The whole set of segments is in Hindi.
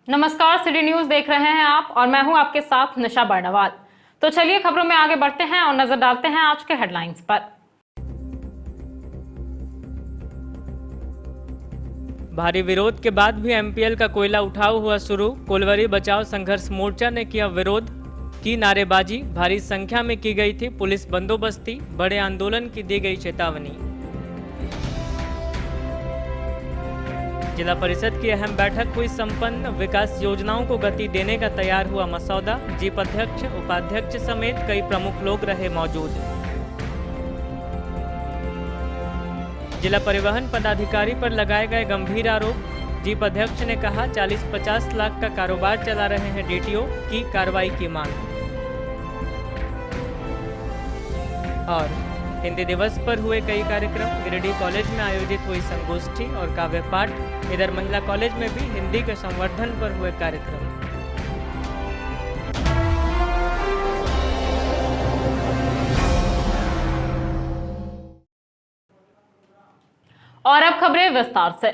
नमस्कार, सिटी न्यूज देख रहे हैं आप और मैं हूं आपके साथ निशा बर्णवाल। तो चलिए खबरों में आगे बढ़ते हैं और नजर डालते हैं आज के हेडलाइंस पर। भारी विरोध के बाद भी एमपीएल का कोयला उठाव हुआ शुरू। कोलवरी बचाओ संघर्ष मोर्चा ने किया विरोध की नारेबाजी। भारी संख्या में की गई थी पुलिस बंदोबस्ती। बड़े आंदोलन की दी गई चेतावनी। जिला परिषद की अहम बैठक हुई संपन्न। विकास योजनाओं को गति देने का तैयार हुआ मसौदा। जीप अध्यक्ष उपाध्यक्ष समेत कई प्रमुख लोग रहे मौजूद। जिला परिवहन पदाधिकारी पर लगाए गए गंभीर आरोप। जीप अध्यक्ष ने कहा 40-50 लाख का कारोबार चला रहे हैं डीटीओ की कार्रवाई की मांग। और हिंदी दिवस पर हुए कई कार्यक्रम। गिरिडीह कॉलेज में आयोजित हुई संगोष्ठी और काव्य पाठ। इधर महिला कॉलेज में भी हिंदी के संवर्धन पर हुए कार्यक्रम। और अब खबरें विस्तार से।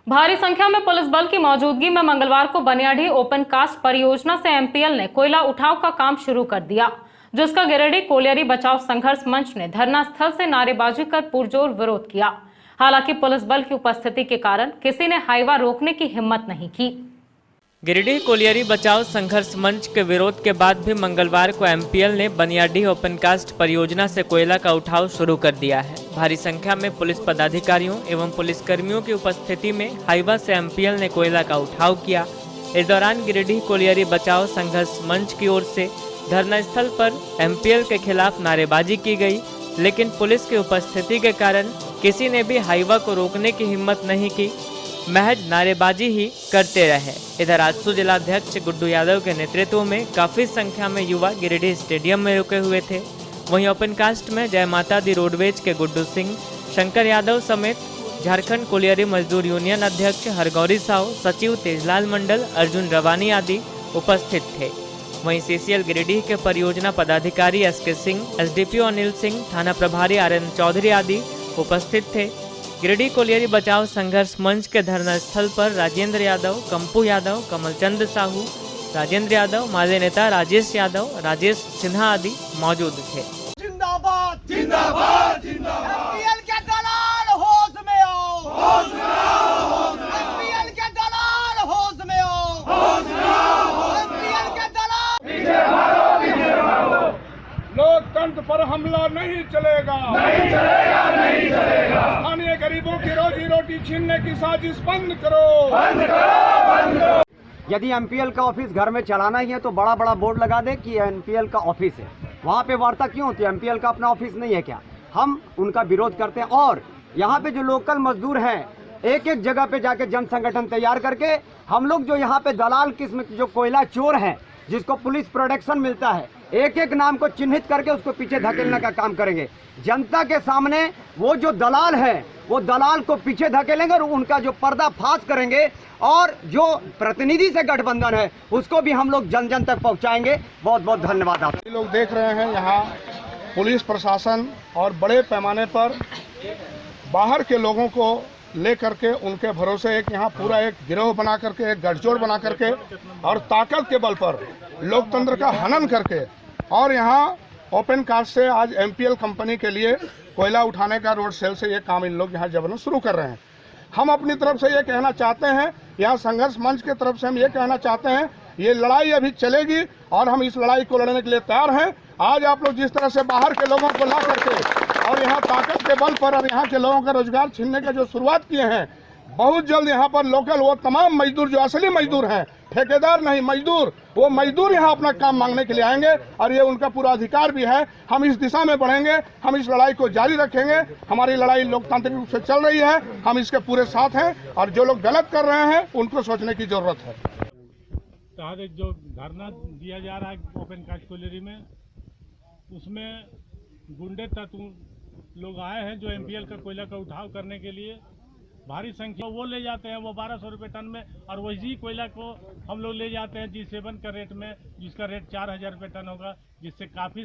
भारी संख्या में पुलिस बल की मौजूदगी में मंगलवार को बनियाडीह ओपन कास्ट परियोजना से एमपीएल ने कोयला उठाव का काम शुरू कर दिया, जिसका गिरिडीह कोलियरी बचाओ संघर्ष मंच ने धरना स्थल से नारेबाजी कर पुरजोर विरोध किया। हालांकि पुलिस बल की उपस्थिति के कारण किसी ने हाईवा रोकने की हिम्मत नहीं की। गिरिडीह कोलियरी बचाओ संघर्ष मंच के विरोध के बाद भी मंगलवार को एमपीएल ने बनियाडीह ओपन कास्ट परियोजना से कोयला का उठाव शुरू कर दिया है। भारी संख्या में पुलिस पदाधिकारियों एवं पुलिसकर्मियों की उपस्थिति में हाईवा से एमपीएल ने कोयला का उठाव किया। इस दौरान गिरिडीह कोलियरी बचाओ संघर्ष मंच की ओर से धरना स्थल पर एमपीएल के खिलाफ नारेबाजी की गई, लेकिन पुलिस की उपस्थिति के कारण किसी ने भी हाईवा को रोकने की हिम्मत नहीं की, महज नारेबाजी ही करते रहे। इधर आजसू जिलाध्यक्ष गुड्डू यादव के नेतृत्व में काफी संख्या में युवा गिरिडीह स्टेडियम में रुके हुए थे। वहीं ओपन कास्ट में जय माता दी रोडवेज के गुड्डू सिंह, शंकर यादव समेत झारखंड कोलियरी मजदूर यूनियन अध्यक्ष हरगौरी साहू, सचिव तेजलाल मंडल, अर्जुन रवानी आदि उपस्थित थे। वहीं सीसीएल गिरिडीह के परियोजना पदाधिकारी एसके सिंह, एसडीपीओ अनिल सिंह, थाना प्रभारी आर्यन चौधरी आदि उपस्थित थे। गिरिडीह कोलियरी बचाओ संघर्ष मंच के धरना स्थल पर राजेंद्र यादव, कंपू यादव, कमलचंद साहू, राजेंद्र यादव, माले नेता राजेश यादव, राजेश सिन्हा आदि मौजूद थे। जिंदाबाद जिंदाबाद जिंदाबाद। एमपीएल के दलाल होश में आओ, होश में आओ, होश में आओ। एमपीएल के दलाल होश में आओ, होश में आओ। एमपीएल के दलाल पीछे भागो, पीछे भागो। लोकतंत्र पर हमला नहीं चलेगा, नहीं चलेगा, नहीं चलेगा। स्थानीय गरीबों की रोजी रोटी छीनने की साजिश बंद करो, बंद करो, बंद करो। यदि एमपीएल का ऑफिस घर में चलाना ही है तो बड़ा बड़ा बोर्ड लगा दे कि एमपीएल का ऑफिस है। वहाँ पे वार्ता क्यों होती है? एमपीएल का अपना ऑफिस नहीं है क्या? हम उनका विरोध करते हैं। और यहाँ पे जो लोकल मजदूर हैं, एक एक जगह पे जाके जन संगठन तैयार करके हम लोग जो यहाँ पे दलाल किस्म के जो कोयला चोर हैं, जिसको पुलिस प्रोटेक्शन मिलता है, एक एक नाम को चिन्हित करके उसको पीछे धकेलने का काम करेंगे। जनता के सामने वो जो दलाल है वो दलाल को पीछे धकेलेंगे और उनका जो पर्दाफाश करेंगे, और जो प्रतिनिधि से गठबंधन है उसको भी हम लोग जन जन तक पहुंचाएंगे। बहुत बहुत धन्यवाद। आप लोग देख रहे हैं यहाँ पुलिस प्रशासन और बड़े पैमाने पर बाहर के लोगों को ले करके उनके भरोसे एक यहाँ पूरा एक गिरोह बना करके, एक गठजोड़ बना करके और ताकत के बल पर लोकतंत्र का हनन करके और यहाँ ओपन कास्ट से आज एमपीएल कंपनी के लिए कोयला उठाने का रोड सेल से ये काम इन लोग यहाँ जबरन शुरू कर रहे हैं। हम अपनी तरफ से ये कहना चाहते हैं, यहाँ संघर्ष मंच की तरफ से हम ये कहना चाहते हैं, ये लड़ाई अभी चलेगी और हम इस लड़ाई को लड़ने के लिए तैयार हैं। आज आप लोग जिस तरह से बाहर के लोगों को ला करके और यहाँ ताकत के बल पर और यहाँ के लोगों का रोजगार छीनने का जो शुरुआत किए हैं, बहुत जल्द यहाँ पर लोकल वो तमाम मजदूर जो असली मजदूर हैं, ठेकेदार नहीं मजदूर, वो मजदूर यहाँ अपना काम मांगने के लिए आएंगे और ये उनका पूरा अधिकार भी है। हम इस दिशा में बढ़ेंगे, हम इस लड़ाई को जारी रखेंगे। हमारी लड़ाई लोकतांत्रिक रूप से चल रही है, हम इसके पूरे साथ हैं और जो लोग गलत कर रहे हैं उनको सोचने की जरूरत है। आज जो धरना दिया जा रहा है ओपन कास्ट कोलियरी में, उसमें गुंडे तत्व लोग आए हैं जो एमपीएल का कोयला का उठाव करने के लिए। भारी संख्या वो ले जाते हैं, वो 1200 रुपये टन में, और वही कोयला को हम लोग ले जाते हैं G7 का रेट में, जिसका रेट 4000 रुपये टन होगा, जिससे काफ़ी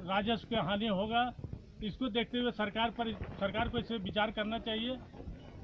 राजस्व की हानि होगा। इसको देखते हुए सरकार को इस पर विचार करना चाहिए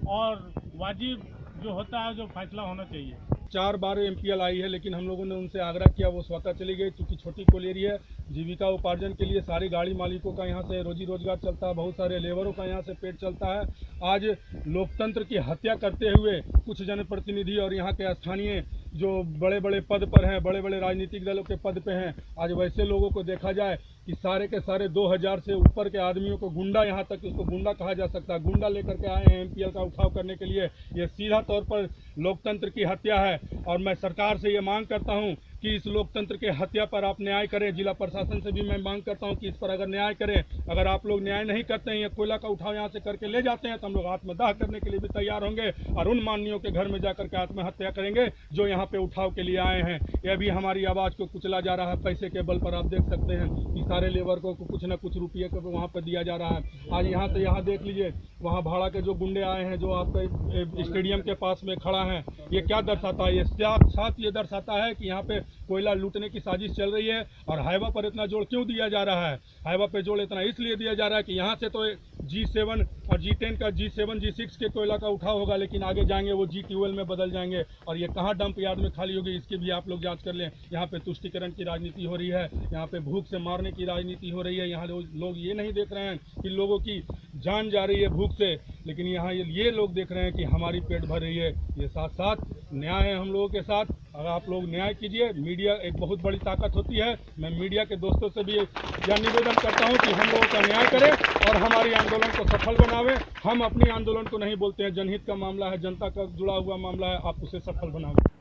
और वाजिब जो होता है जो फैसला होना चाहिए। 4 बार एमपीएल आई है, लेकिन हम लोगों ने उनसे आग्रह किया, वो स्वतः चली गई, क्योंकि छोटी कोलियरी है। जीविका उपार्जन के लिए सारी गाड़ी मालिकों का यहाँ से रोजी रोजगार चलता है, बहुत सारे लेबरों का यहाँ से पेट चलता है। आज लोकतंत्र की हत्या करते हुए कुछ जनप्रतिनिधि और यहाँ के स्थानीय जो बड़े बड़े पद पर हैं, बड़े बड़े राजनीतिक दलों के पद पे हैं, आज वैसे लोगों को देखा जाए कि सारे के सारे 2000 से ऊपर के आदमियों को गुंडा, यहाँ तक उसको गुंडा कहा जा सकता है, गुंडा लेकर के आए हैं एमपीएल का उठाव करने के लिए। ये सीधा तौर पर लोकतंत्र की हत्या है और मैं सरकार से ये मांग करता हूँ कि इस लोकतंत्र के हत्या पर आप न्याय करें। जिला प्रशासन से भी मैं मांग करता हूं कि इस पर अगर न्याय करें। अगर आप लोग न्याय नहीं करते हैं, या कोयला का उठाव यहां से करके ले जाते हैं, तो हम लोग आत्मदाह करने के लिए भी तैयार होंगे और उन माननीयों के घर में जाकर के आत्महत्या करेंगे जो यहाँ पे उठाव के लिए आए हैं। यह भी हमारी आवाज़ को कुचला जा रहा है पैसे के बल पर। आप देख सकते हैं कि सारे लेबर को कुछ न कुछ रुपये को वहाँ पर दिया जा रहा है। आज यहाँ से यहाँ देख लीजिए, वहाँ भाड़ा के जो गुंडे आए हैं, जो आपके स्टेडियम के पास में खड़ा है, ये क्या दर्शाता है? ये साथ ये दर्शाता है कि यहाँ पे कोयला लूटने की साजिश चल रही है। और हाईवा पर इतना जोर क्यों दिया जा रहा है? हाईवा पे जोर इतना इसलिए दिया जा रहा है कि यहाँ से तो G7 और G10 का G7 G6 के कोयला का उठाव होगा, लेकिन आगे जाएंगे वो G12 में बदल जाएंगे और ये कहाँ डंप यार्ड में खाली होगी, इसकी भी आप लोग जांच कर लें। यहाँ पे तुष्टिकरण की राजनीति हो रही है, यहाँ पे भूख से मारने की राजनीति हो रही है। यहाँ लोग ये नहीं देख रहे हैं कि लोगों की जान जा रही है भूख से, लेकिन यहाँ ये लोग देख रहे हैं कि हमारी पेट भर रही है। ये साथ साथ न्याय है हम लोगों के साथ। अगर आप लोग न्याय कीजिए, मीडिया एक बहुत बड़ी ताकत होती है। मैं मीडिया के दोस्तों से भी यह निवेदन करता हूं कि हम लोगों का न्याय करें और हमारी आंदोलन को सफल बनावे। हम अपनी आंदोलन को नहीं बोलते हैं, जनहित का मामला है, जनता का जुड़ा हुआ मामला है, आप उसे सफल बनावे।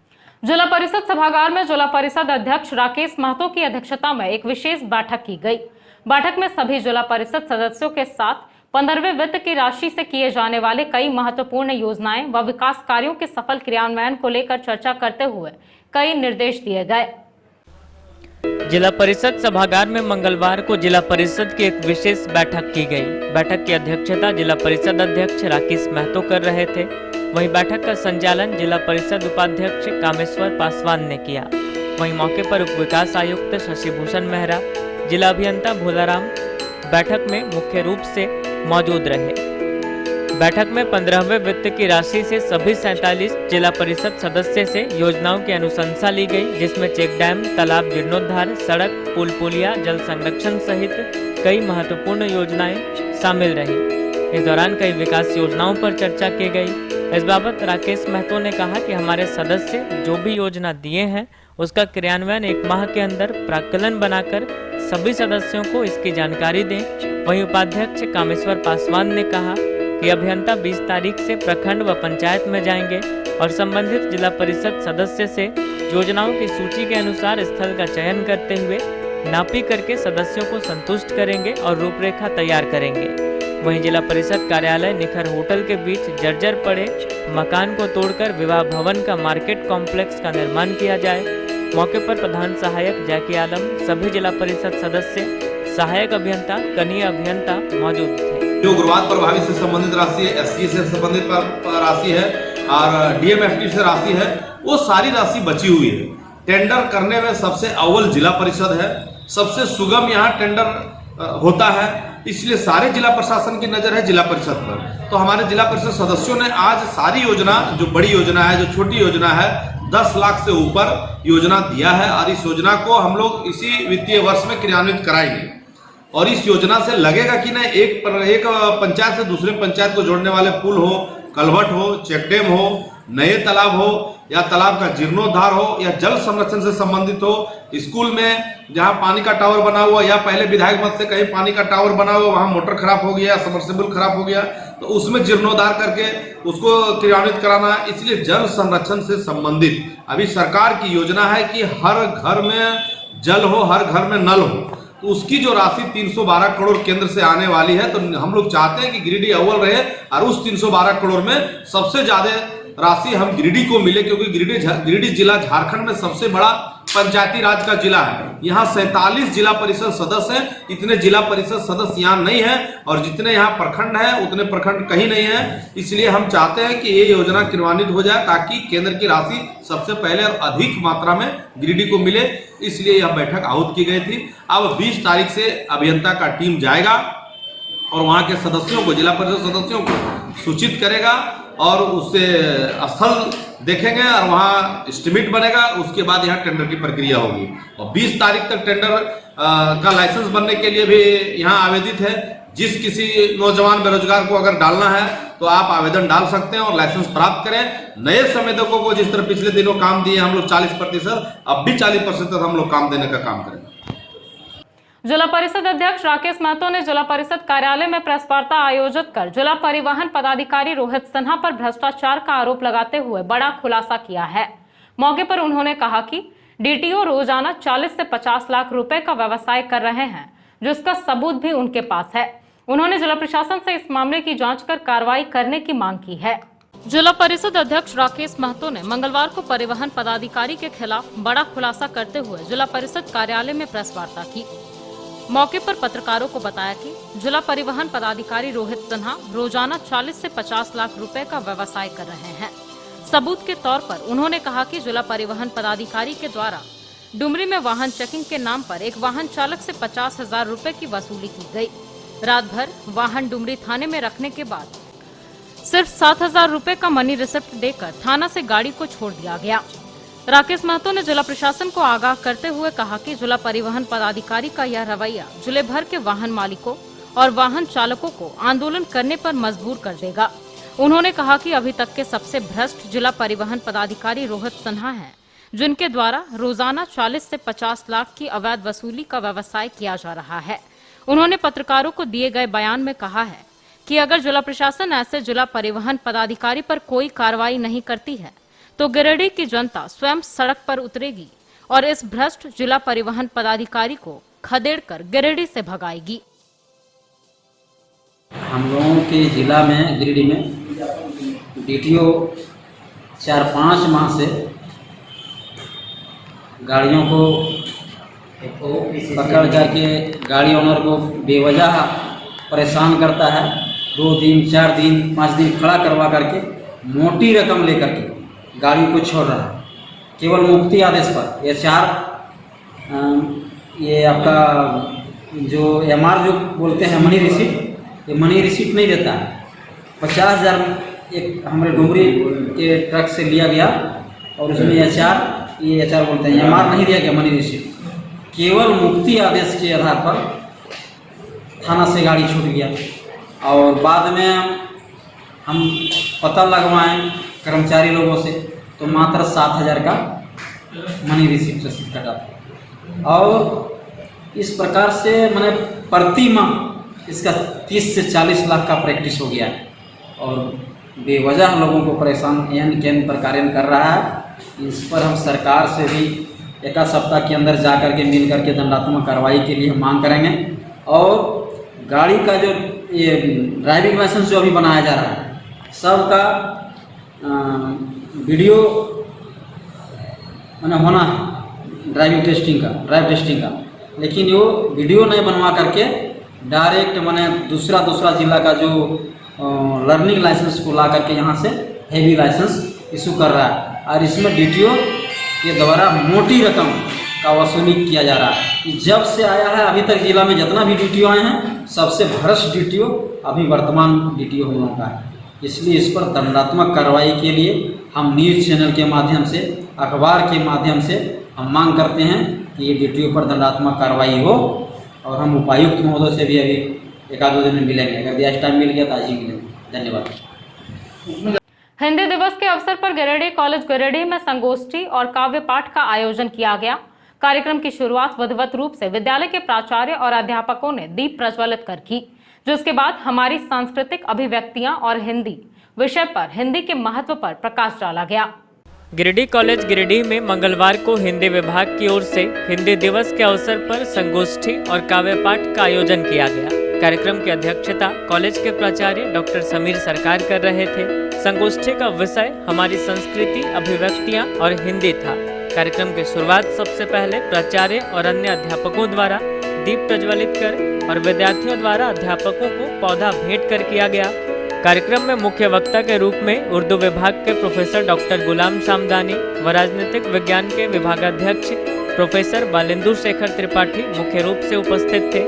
जिला परिषद सभागार में जिला परिषद अध्यक्ष राकेश महतो की अध्यक्षता में एक विशेष बैठक की गई। बैठक में सभी जिला परिषद सदस्यों के साथ 15वें वित्त की राशि से किए जाने वाले कई महत्वपूर्ण योजनाएं व विकास कार्यों के सफल क्रियान्वयन को लेकर चर्चा करते हुए कई निर्देश दिए गए। जिला परिषद सभागार में मंगलवार को जिला परिषद की एक विशेष बैठक की गई। बैठक की अध्यक्षता जिला परिषद अध्यक्ष राकेश महतो कर रहे थे। वहीं बैठक का संचालन जिला परिषद उपाध्यक्ष कामेश्वर पासवान ने किया। वहीं मौके पर उप विकास आयुक्त शशिभूषण मेहरा, जिला अभियंता भोलाराम बैठक में मुख्य रूप से मौजूद रहे। बैठक में 15वें वित्त की राशि से सभी 47 जिला परिषद सदस्य से योजनाओं की अनुशंसा ली गई, जिसमें चेक डैम, तालाब जीर्णोद्धार, सड़क, पुल पुलिया, जल संरक्षण सहित कई महत्वपूर्ण योजनाएं शामिल रही। इस दौरान कई विकास योजनाओं पर चर्चा की गई। इस बाबत राकेश महतो ने कहा कि हमारे सदस्य जो भी योजना दिए हैं उसका क्रियान्वयन 1 माह के अंदर प्राक्कलन बनाकर सभी सदस्यों को इसकी जानकारी दें। वहीं उपाध्यक्ष कामेश्वर पासवान ने कहा कि अभियंता 20 तारीख से प्रखंड व पंचायत में जाएंगे और संबंधित जिला परिषद सदस्य से योजनाओं की सूची के अनुसार स्थल का चयन करते हुए नापी करके सदस्यों को संतुष्ट करेंगे और रूपरेखा तैयार करेंगे। वहीं जिला परिषद कार्यालय निखर होटल के बीच जर्जर पड़े मकान को तोड़कर विवाह भवन का मार्केट कॉम्प्लेक्स का निर्माण किया जाए। मौके पर प्रधान सहायक जैकी आलम, सभी जिला परिषद सदस्य, सहायक अभियंता, कनीय अभियंता मौजूद थे। जो उग्रवाद प्रभावित से संबंधित राशि है, SC से संबंधित राशि है और DMFT से राशि है, वो सारी राशि बची हुई है। टेंडर करने में सबसे अव्वल जिला परिषद है, सबसे सुगम यहाँ टेंडर होता है, इसलिए सारे जिला प्रशासन की नज़र है जिला परिषद पर। तो हमारे जिला परिषद सदस्यों ने आज सारी योजना, जो बड़ी योजना है, जो छोटी योजना है, 10 लाख से ऊपर योजना दिया है और इस योजना को हम लोग इसी वित्तीय वर्ष में क्रियान्वित कराएंगे। और इस योजना से लगेगा कि नहीं, एक पंचायत से दूसरे पंचायत को जोड़ने वाले पुल हो, कलवट हो, चेक डैम हो, नए तालाब हो या तालाब का जीर्णोद्धार हो या जल संरक्षण से संबंधित हो, स्कूल में जहां पानी का टावर बना हुआ या पहले विधायक मत से कहीं पानी का टावर बना हुआ, वहां मोटर खराब हो गया, सबमर्सिबल खराब हो गया, तो उसमें जीर्णोद्धार करके उसको क्रियान्वित कराना है। इसलिए जल संरक्षण से संबंधित अभी सरकार की योजना है कि हर घर में जल हो, हर घर में नल हो। तो उसकी जो राशि 312 करोड़ केंद्र से आने वाली है, तो हम लोग चाहते हैं कि गिरिडीह अव्वल रहे और उस 312 करोड़ में सबसे ज्यादा राशि हम गिरिडीह को मिले, क्योंकि गिरिडीह जिला झारखंड में सबसे बड़ा पंचायती राज का जिला है। यहाँ 47 जिला परिषद सदस्य हैं, इतने जिला परिषद सदस्य यहाँ नहीं है और जितने यहाँ प्रखंड है उतने प्रखंड कहीं नहीं है। इसलिए हम चाहते हैं कि ये योजना क्रियान्वित हो जाए ताकि केंद्र की राशि सबसे पहले और अधिक मात्रा में गिरिडीह को मिले। इसलिए यह बैठक आहूत की गई थी। अब 20 तारीख से अभियंता का टीम जाएगा और वहाँ के सदस्यों को, जिला परिषद सदस्यों को सूचित करेगा और उससे स्थल देखेंगे और वहाँ एस्टिमेट बनेगा। उसके बाद यहाँ टेंडर की प्रक्रिया होगी और 20 तारीख तक टेंडर का लाइसेंस बनने के लिए भी यहाँ आवेदित है। जिस किसी नौजवान बेरोजगार को अगर डालना है तो आप आवेदन डाल सकते हैं और लाइसेंस प्राप्त करें। नए संवेदकों को जिस तरह पिछले दिनों काम दिए हम लोग 40%, अब भी 40% हम लोग काम देने का काम करेंगे। जिला परिषद अध्यक्ष राकेश महतो ने जिला परिषद कार्यालय में प्रेस वार्ता आयोजित कर जिला परिवहन पदाधिकारी रोहित सिन्हा पर भ्रष्टाचार का आरोप लगाते हुए बड़ा खुलासा किया है। मौके पर उन्होंने कहा कि डीटीओ रोजाना 40 से 50 लाख रुपए का व्यवसाय कर रहे हैं, जिसका सबूत भी उनके पास है। उन्होंने जिला प्रशासन से इस मामले की जांच कर कार्रवाई करने की मांग की है। जिला परिषद अध्यक्ष राकेश महतो ने मंगलवार को परिवहन पदाधिकारी के खिलाफ बड़ा खुलासा करते हुए जिला परिषद कार्यालय में प्रेस वार्ता की। मौके पर पत्रकारों को बताया कि जिला परिवहन पदाधिकारी रोहित सिन्हा रोजाना 40 से 50 लाख रुपए का व्यवसाय कर रहे हैं। सबूत के तौर पर उन्होंने कहा कि जिला परिवहन पदाधिकारी के द्वारा डुमरी में वाहन चेकिंग के नाम पर एक वाहन चालक से 50,000 रुपए की वसूली की गई। रात भर वाहन डुमरी थाने में रखने के बाद सिर्फ 7,000 रुपए का मनी रिसिप्ट देकर थाना से गाड़ी को छोड़ दिया गया। राकेश महतो ने जिला प्रशासन को आगाह करते हुए कहा कि जिला परिवहन पदाधिकारी का यह रवैया जिले भर के वाहन मालिकों और वाहन चालकों को आंदोलन करने पर मजबूर कर देगा। उन्होंने कहा कि अभी तक के सबसे भ्रष्ट जिला परिवहन पदाधिकारी रोहित सिन्हा हैं, जिनके द्वारा रोजाना 40 से 50 लाख की अवैध वसूली का व्यवसाय किया जा रहा है। उन्होंने पत्रकारों को दिए गए बयान में कहा है कि अगर जिला प्रशासन ऐसे जिला परिवहन पदाधिकारी पर कोई कार्रवाई नहीं करती है तो गिरिडीह की जनता स्वयं सड़क पर उतरेगी और इस भ्रष्ट जिला परिवहन पदाधिकारी को खदेड़कर गिरिडीह से भगाएगी। हम लोगों के जिला में गिरिडीह में डीटीओ 4-5 माह से गाड़ियों को पकड़ करके गाड़ी ओनर को बेवजह परेशान करता है। 2 दिन 4 दिन 5 दिन खड़ा करवा करके मोटी रकम लेकर के गाड़ी को छोड़ रहा है, केवल मुफ्ती आदेश पर। ये आपका जो MR जो बोलते हैं मनी रिसिप्ट, ये मनी रिसिप्ट नहीं देता है। 50,000 एक हमारे डुमरी के ट्रक से लिया गया और उसमें HR बोलते हैं, MR नहीं दिया गया मनी रिसिप्ट। केवल मुफ्ती आदेश के आधार पर थाना से गाड़ी छूट गया और बाद में हम पता लगवाएं कर्मचारी लोगों से तो मात्र 7,000 का मनी रिसिप्ट रसीद कटा था। और इस प्रकार से मैंने प्रति माह इसका 30 से 40 लाख का प्रैक्टिस हो गया है और बेवजह लोगों को परेशान एन केन प्रकार कर रहा है। इस पर हम सरकार से भी एक सप्ताह के अंदर जा कर के मिल करके दंडात्मक कार्रवाई के लिए हम मांग करेंगे। और गाड़ी का जो ये ड्राइविंग लाइसेंस जो अभी बनाया जा रहा है सबका वीडियो मैंने होना है ड्राइव टेस्टिंग का, लेकिन वो वीडियो नहीं बनवा करके डायरेक्ट मैंने दूसरा जिला का जो लर्निंग लाइसेंस को ला करके यहाँ से हेवी लाइसेंस इशू कर रहा है और इसमें डीटीओ के द्वारा मोटी रकम का वसूली किया जा रहा है। जब से आया है अभी तक जिला में जितना भी डीटीओ आए हैं सबसे भ्रष्ट डीटीओ अभी वर्तमान डीटीओ हम लोगों का है। इसलिए इस पर दंडात्मक कार्रवाई के लिए हम न्यूज़ चैनल के माध्यम से, अखबार के माध्यम से हम मांग करते हैं कि ये डीटीओ पर दंडात्मक कार्रवाई हो। और हम उपायुक्त महोदय से भी अभी 1-2 दिन में मिलेंगे, अगर दिया टाइम मिल गया तो आज ही मिलेंगे। धन्यवाद। हिंदी दिवस के अवसर पर गिरिडीह कॉलेज गिरिडीह में संगोष्ठी और काव्य पाठ का आयोजन किया गया। कार्यक्रम की शुरुआत विधिवत रूप से विद्यालय के प्राचार्य और अध्यापकों ने दीप प्रज्वलित कर की, जिसके बाद हमारी सांस्कृतिक अभिव्यक्तियां और हिंदी विषय पर हिंदी के महत्व पर प्रकाश डाला गया। गिरिडीह कॉलेज गिरिडीह में मंगलवार को हिंदी विभाग की ओर से हिंदी दिवस के अवसर पर संगोष्ठी और काव्य पाठ का आयोजन किया गया। कार्यक्रम की अध्यक्षता कॉलेज के प्राचार्य डॉक्टर समीर सरकार कर रहे थे। संगोष्ठी का विषय हमारी संस्कृति, अभिव्यक्तियां और हिंदी था। कार्यक्रम की शुरुआत सबसे पहले प्राचार्य और अन्य अध्यापकों द्वारा दीप प्रज्वलित कर और विद्यार्थियों द्वारा अध्यापकों को पौधा भेंट कर किया गया। कार्यक्रम में मुख्य वक्ता के रूप में उर्दू विभाग के प्रोफेसर डॉक्टर गुलाम शामदानी व राजनीतिक विज्ञान के विभागाध्यक्ष प्रोफेसर बालेंदु शेखर त्रिपाठी मुख्य रूप से उपस्थित थे।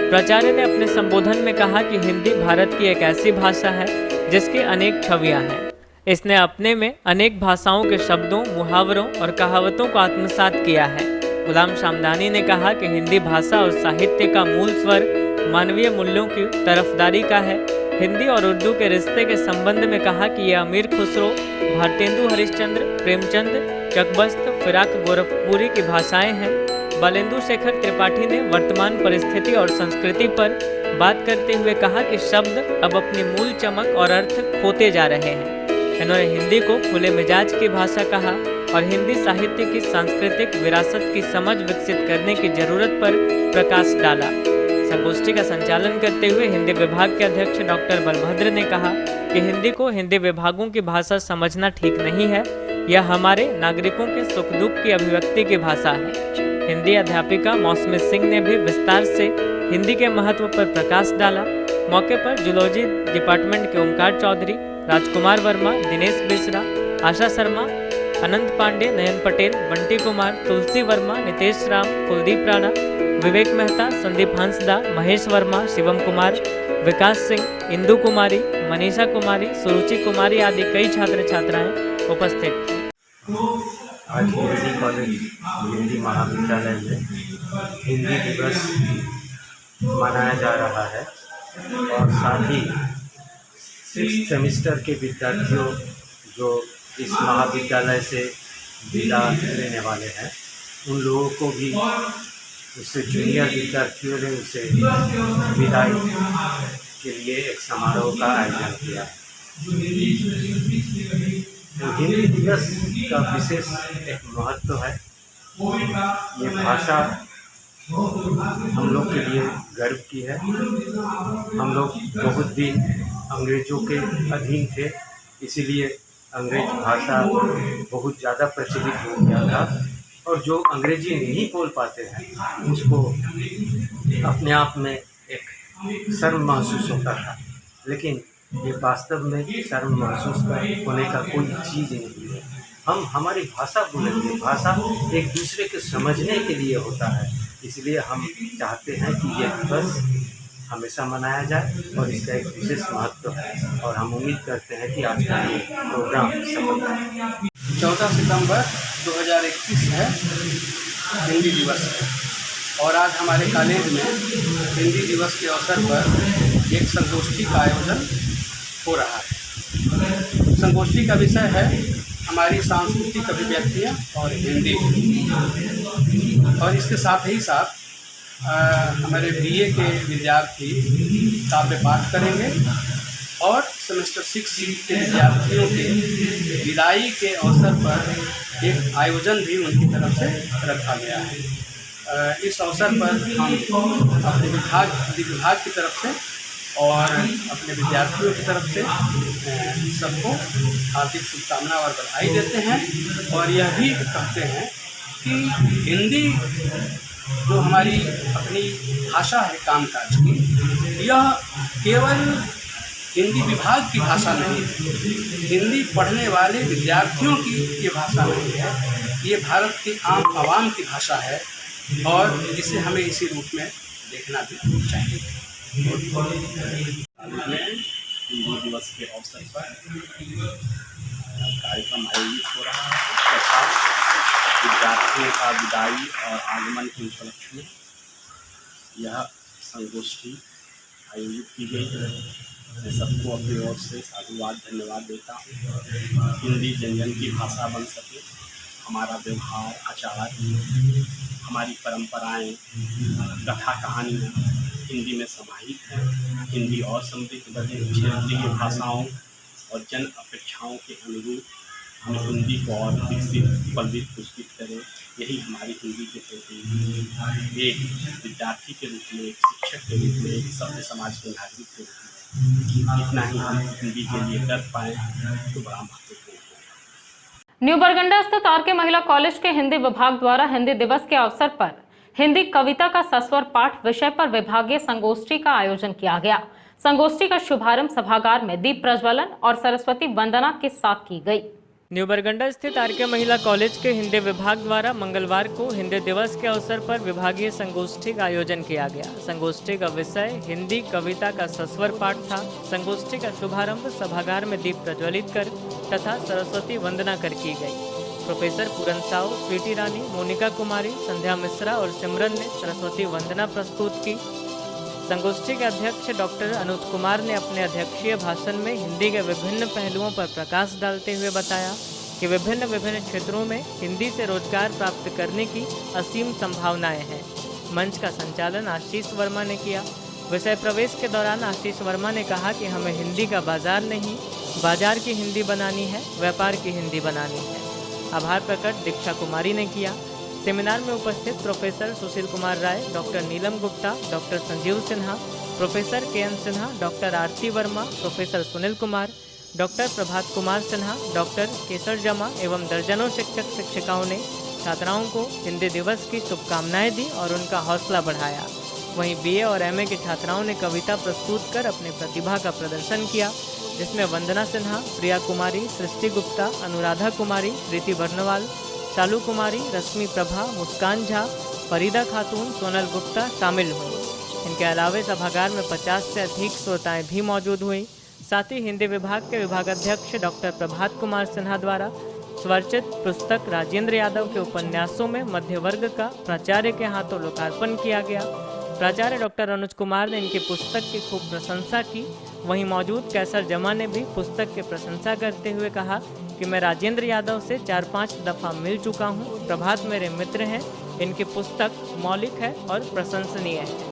प्राचार्य ने अपने संबोधन में कहा कि हिंदी भारत की एक ऐसी भाषा है जिसकी अनेक छवियां हैं। इसने अपने में अनेक भाषाओं के शब्दों, मुहावरों और कहावतों को आत्मसात किया है। गुलाम शामदानी ने कहा कि हिंदी भाषा और साहित्य का मूल स्वर मानवीय मूल्यों की तरफदारी का है। हिंदी और उर्दू के रिश्ते के संबंध में कहा कि ये अमीर खुसरो, भारतेंदु हरिश्चंद्र, प्रेमचंद, चकबस्त, फिराक गोरखपुरी की भाषाएं हैं। बालेंदु शेखर त्रिपाठी ने वर्तमान परिस्थिति और संस्कृति पर बात करते हुए कहा कि शब्द अब अपनी मूल चमक और अर्थ खोते जा रहे हैं। इन्होंने हिंदी को खुले मिजाज की भाषा कहा और हिंदी साहित्य की सांस्कृतिक विरासत की समझ विकसित करने की जरूरत पर प्रकाश डाला। संगोष्ठी का संचालन करते हुए हिंदी विभाग के अध्यक्ष डॉक्टर बलभद्र ने कहा कि हिंदी को हिंदी विभागों की भाषा समझना ठीक नहीं है, यह हमारे नागरिकों के सुख दुख की अभिव्यक्ति की भाषा है। हिंदी अध्यापिका मौसमी सिंह ने भी विस्तार से हिंदी के महत्व पर प्रकाश डाला। मौके पर जूलॉजी डिपार्टमेंट के ओमकार चौधरी, राजकुमार वर्मा, दिनेश मिश्रा, आशा शर्मा, अनंत पांडे, नयन पटेल, बंटी कुमार, तुलसी वर्मा, नितेश राम, कुलदीप राणा, विवेक मेहता, संदीप हंसदा, महेश वर्मा, शिवम कुमार, विकास सिंह, इंदु कुमारी, मनीषा कुमारी, सुरुचि कुमारी आदि कई छात्र छात्राएं उपस्थित थे। आज हिंदी कॉलेज हिंदी महाविद्यालय में हिंदी दिवस मनाया जा रहा है और साथ ही 6th सेमेस्टर के विद्यार्थियों जो इस महाविद्यालय से विदा लेने वाले हैं उन लोगों को भी उससे जूनियर विद्यार्थियों ने उसे विदाई के लिए एक समारोह का आयोजन किया है। तो हिंदी दिवस का विशेष एक महत्व है। ये भाषा हम लोग के लिए गर्व की है। हम लोग बहुत दिन अंग्रेज़ों के अधीन थे, इसीलिए अंग्रेज़ी भाषा बहुत ज़्यादा प्रचलित हो गया था और जो अंग्रेज़ी नहीं बोल पाते हैं उसको अपने आप में एक शर्म महसूस होता था, लेकिन ये वास्तव में शर्म महसूस होने का कोई चीज़ नहीं है। हम हमारी भाषा बोलेंगे, भाषा एक दूसरे के समझने के लिए होता है, इसलिए हम चाहते हैं कि ये दिवस हमेशा मनाया जाए और इसका एक विशेष महत्व है और हम उम्मीद करते हैं कि आज का ये प्रोग्राम सफल रहे। 14 सितंबर 2021 है हिंदी दिवस है और आज हमारे कॉलेज में हिंदी दिवस के अवसर पर एक संगोष्ठी का आयोजन हो रहा है। संगोष्ठी का विषय है हमारी सांस्कृतिक अभिव्यक्तियाँ और हिंदी, और इसके साथ ही साथ हमारे BA के विद्यार्थी काव्य पाठ करेंगे और सेमेस्टर 6 के विद्यार्थियों के विदाई के अवसर पर एक आयोजन भी उनकी तरफ से रखा गया है। इस अवसर पर हम अपने विभाग की तरफ से और अपने विद्यार्थियों की तरफ से सबको हार्दिक शुभकामना और बधाई देते हैं और यह भी कहते हैं कि हिंदी जो हमारी अपनी भाषा है कामकाज की, यह केवल हिंदी विभाग की भाषा नहीं है, हिंदी पढ़ने वाले विद्यार्थियों की ये भाषा नहीं है, ये भारत की आम आवाम की भाषा है और इसे हमें इसी रूप में देखना भी चाहिए। हिंदी दिवस के अवसर पर कार्यक्रम आयोजित हो रहा है तथा विद्यार्थियों का विदाई और आगमन के उपलक्ष्य में यह संगोष्ठी आयोजित की गई है। मैं सबको अपनी ओर से साधुवाद धन्यवाद देता हूँ। हिंदी जन जन की भाषा बन सके, हमारा व्यवहार, आचार, हमारी परंपराएं, कथा कहानियाँ हिंदी में समाहित हैं। हिंदी और समृद्ध बने, क्षेत्रीय भाषाओं और जन अपेक्षाओं के अनुरूप हम हिंदी को और विकसित, पल्वित, पुष्पित करें, यही हमारी हिंदी के प्रति एक विद्यार्थी के रूप में, एक शिक्षक के रूप में, एक सभ्य समाज के नागरिक के रूप में इतना ही हम हिंदी के लिए कर पाएँ तो बड़ा महत्वपूर्ण है। न्यू बरगंडा स्थित RK महिला कॉलेज के हिंदी विभाग द्वारा हिंदी दिवस के अवसर पर हिंदी कविता का सस्वर पाठ विषय पर विभागीय संगोष्ठी का आयोजन किया गया। संगोष्ठी का शुभारंभ सभागार में दीप प्रज्वलन और सरस्वती वंदना के साथ की गई। न्यू बरगंडा स्थित आरके महिला कॉलेज के हिंदी विभाग द्वारा मंगलवार को हिंदी दिवस के अवसर पर विभागीय संगोष्ठी का आयोजन किया गया। संगोष्ठी का विषय हिंदी कविता का सस्वर पाठ था। संगोष्ठी का शुभारंभ सभागार में दीप प्रज्वलित कर तथा सरस्वती वंदना कर की गई। प्रोफेसर पूरन साव, स्वीटी रानी, मोनिका कुमारी, संध्या मिश्रा और सिमरन ने सरस्वती वंदना प्रस्तुत की। संगोष्ठी के अध्यक्ष डॉक्टर अनुज कुमार ने अपने अध्यक्षीय भाषण में हिंदी के विभिन्न पहलुओं पर प्रकाश डालते हुए बताया कि विभिन्न क्षेत्रों में हिंदी से रोजगार प्राप्त करने की असीम संभावनाएं हैं। मंच का संचालन आशीष वर्मा ने किया। विषय प्रवेश के दौरान आशीष वर्मा ने कहा कि हमें हिंदी का बाजार नहीं, बाजार की हिंदी बनानी है, व्यापार की हिंदी बनानी है। आभार प्रकट दीक्षा कुमारी ने किया। सेमिनार में उपस्थित professor Sushil Kumar Rai, doctor Neelam Gupta, doctor Sanjeev Sinha, professor K N. Sinha, doctor Aarti Verma, professor Sunil Kumar, doctor Prabhat Kumar Sinha, doctor Kesar Jama एवं दर्जनों शिक्षक शिक्षिकाओं ने छात्राओं को हिंदी दिवस की शुभकामनाएं दी और उनका हौसला बढ़ाया। वहीं बीए और एमए की छात्राओं ने कविता प्रस्तुत कर अपनी प्रतिभा का प्रदर्शन किया, जिसमें वंदना सिन्हा, प्रिया कुमारी, सृष्टि गुप्ता, अनुराधा कुमारी, प्रीति बर्नवाल, शालू कुमारी, रश्मि प्रभा, मुस्कान झा, फरीदा खातून, सोनल गुप्ता शामिल हुई। इनके अलावा सभागार में 50 से अधिक श्रोताएं भी मौजूद हुई। साथ ही हिंदी विभाग के विभागाध्यक्ष डॉक्टर प्रभात कुमार सिन्हा द्वारा स्वरचित पुस्तक राजेंद्र यादव के उपन्यासों में मध्य वर्ग का प्राचार्य के हाथों लोकार्पण किया गया। प्राचार्य डॉक्टर अनुज कुमार ने इनकी पुस्तक की खूब प्रशंसा की। वहीं मौजूद कैसर जमा ने भी पुस्तक की प्रशंसा करते हुए कहा कि मैं राजेंद्र यादव से 4-5 दफ़ा मिल चुका हूं। प्रभात मेरे मित्र हैं। इनकी पुस्तक मौलिक है और प्रशंसनीय है।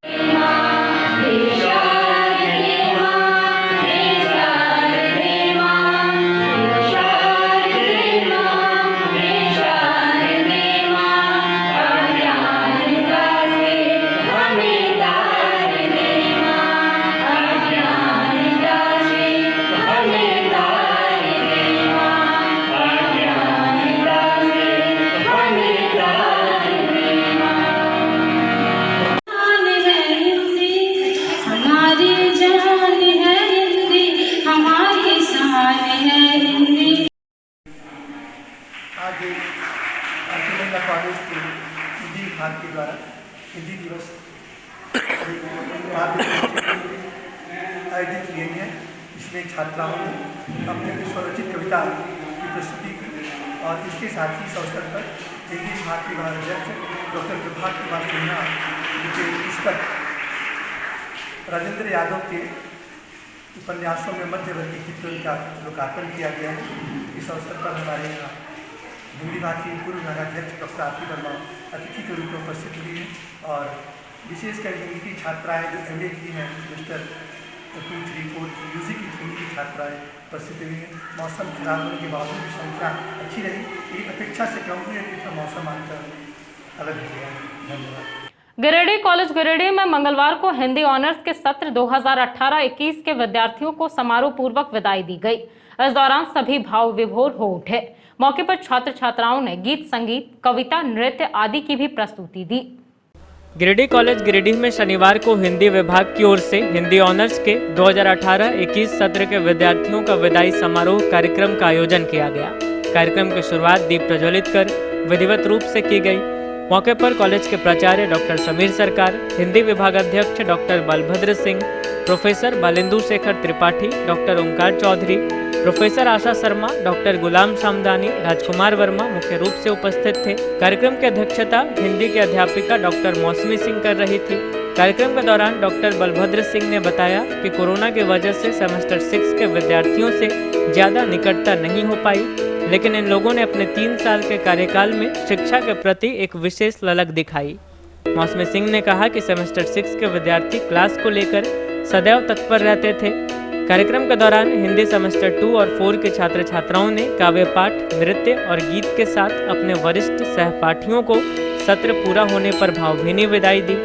कॉलेज के हिंदी विभाग के द्वारा हिंदी दिवस आयोजित किए गए। इसमें छात्राओं ने अपने स्वरचित कविता की प्रस्तुति की और इसके साथ ही इस अवसर पर हिंदी विभाग के विभागाध्यक्ष डॉक्टर प्रभात कुमार सिन्हा के पुस्तक राजेंद्र यादव के उपन्यासों में मध्यवर्ती चित्रों का लोकार्पण किया गया है। इस अवसर पर हमारे यहाँ हिंदी विभाग के पूर्व विभागाध्यक्ष डॉक्टर आरती वर्मा अतिथि के रूप में उपस्थित हुई हैं और विशेषकर हिंदी की छात्राएँ जो MA की हैं, सेमेस्टर 2, 3, 4 UG की हिंदी की छात्राएँ उपस्थित हुई हैं। मौसम खराब होने के बावजूद भी संख्या अच्छी रही। एक अपेक्षा से कम हुई है कि मौसम आकर अलग हो गया। धन्यवाद। गिरिडीह कॉलेज गिरिडीह में मंगलवार को हिंदी ऑनर्स के सत्र 2018-21 के विद्यार्थियों को समारोह पूर्वक विदाई दी गई। इस दौरान सभी भाव विभोर हो उठे। मौके पर छात्र छात्राओं ने गीत, संगीत, कविता, नृत्य आदि की भी प्रस्तुति दी। गिरिडीह कॉलेज गिरिडीह में शनिवार को हिंदी विभाग की ओर से हिंदी ऑनर्स के 2018-21 सत्र के विद्यार्थियों का विदाई समारोह कार्यक्रम का आयोजन किया गया। कार्यक्रम की शुरुआत दीप प्रज्वलित कर विधिवत रूप से की गई। मौके पर कॉलेज के प्राचार्य डॉक्टर समीर सरकार, हिंदी विभागाध्यक्ष doctor Balbhadra Singh, professor Balindu Shekhar Tripathi, doctor Omkar Chaudhary, professor Asha Sharma, doctor Ghulam Shamdani, Rajkumar Verma मुख्य रूप से उपस्थित थे। कार्यक्रम की अध्यक्षता हिंदी की अध्यापिका डॉक्टर मौसमी सिंह कर रही थी। कार्यक्रम के दौरान डॉक्टर बलभद्र सिंह ने बताया कि कोरोना की वजह से सेमेस्टर 6 के विद्यार्थियों से ज़्यादा निकटता नहीं हो पाई, लेकिन इन लोगों ने अपने 3 साल के कार्यकाल में शिक्षा के प्रति एक विशेष ललक दिखाई। मौसमी सिंह ने कहा कि सेमेस्टर 6 के विद्यार्थी क्लास को लेकर सदैव तत्पर रहते थे। कार्यक्रम के दौरान हिंदी सेमेस्टर 2 और 4 के छात्र छात्राओं ने काव्य पाठ, नृत्य और गीत के साथ अपने वरिष्ठ सहपाठियों को सत्र पूरा होने पर भावभीनी विदाई दी।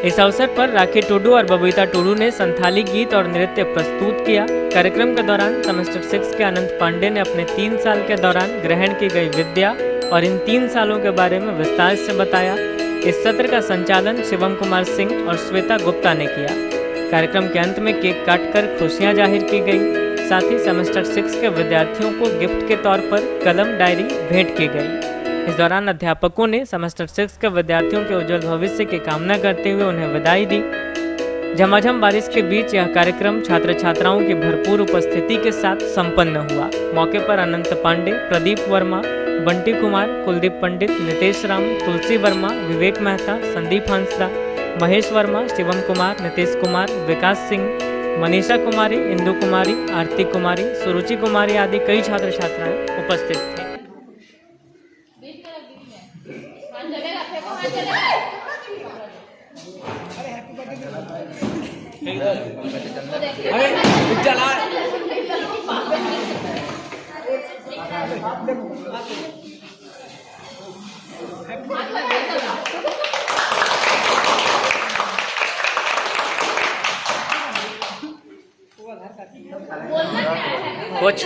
इस अवसर पर राखी टुडू और बबीता टुडू ने संथाली गीत और नृत्य प्रस्तुत किया। कार्यक्रम के दौरान सेमेस्टर 6 के अनंत पांडे ने अपने 3 साल के दौरान ग्रहण की गई विद्या और इन 3 सालों के बारे में विस्तार से बताया। इस सत्र का संचालन शिवम कुमार सिंह और श्वेता गुप्ता ने किया। कार्यक्रम के अंत में केक काटकर खुशियां जाहिर की गई। साथ ही सेमेस्टर 6 के विद्यार्थियों को गिफ्ट के तौर पर कलम डायरी भेंट की गई। इस दौरान अध्यापकों ने सेमेस्टर 6 के विद्यार्थियों के उज्जवल भविष्य की कामना करते हुए उन्हें विदाई दी। झमाझम बारिश के बीच यह कार्यक्रम छात्र छात्राओं की भरपूर उपस्थिति के साथ संपन्न हुआ। मौके पर अनंत पांडे, प्रदीप वर्मा, बंटी कुमार, कुलदीप पंडित, नितेश राम, तुलसी वर्मा, विवेक मेहता, संदीप हंसदा, महेश वर्मा, शिवम कुमार, नीतीश कुमार, विकास सिंह, मनीषा कुमारी, इंदु कुमारी, आरती कुमारी, सुरुचि कुमारी आदि कई छात्र छात्राएं उपस्थित थे। कुछ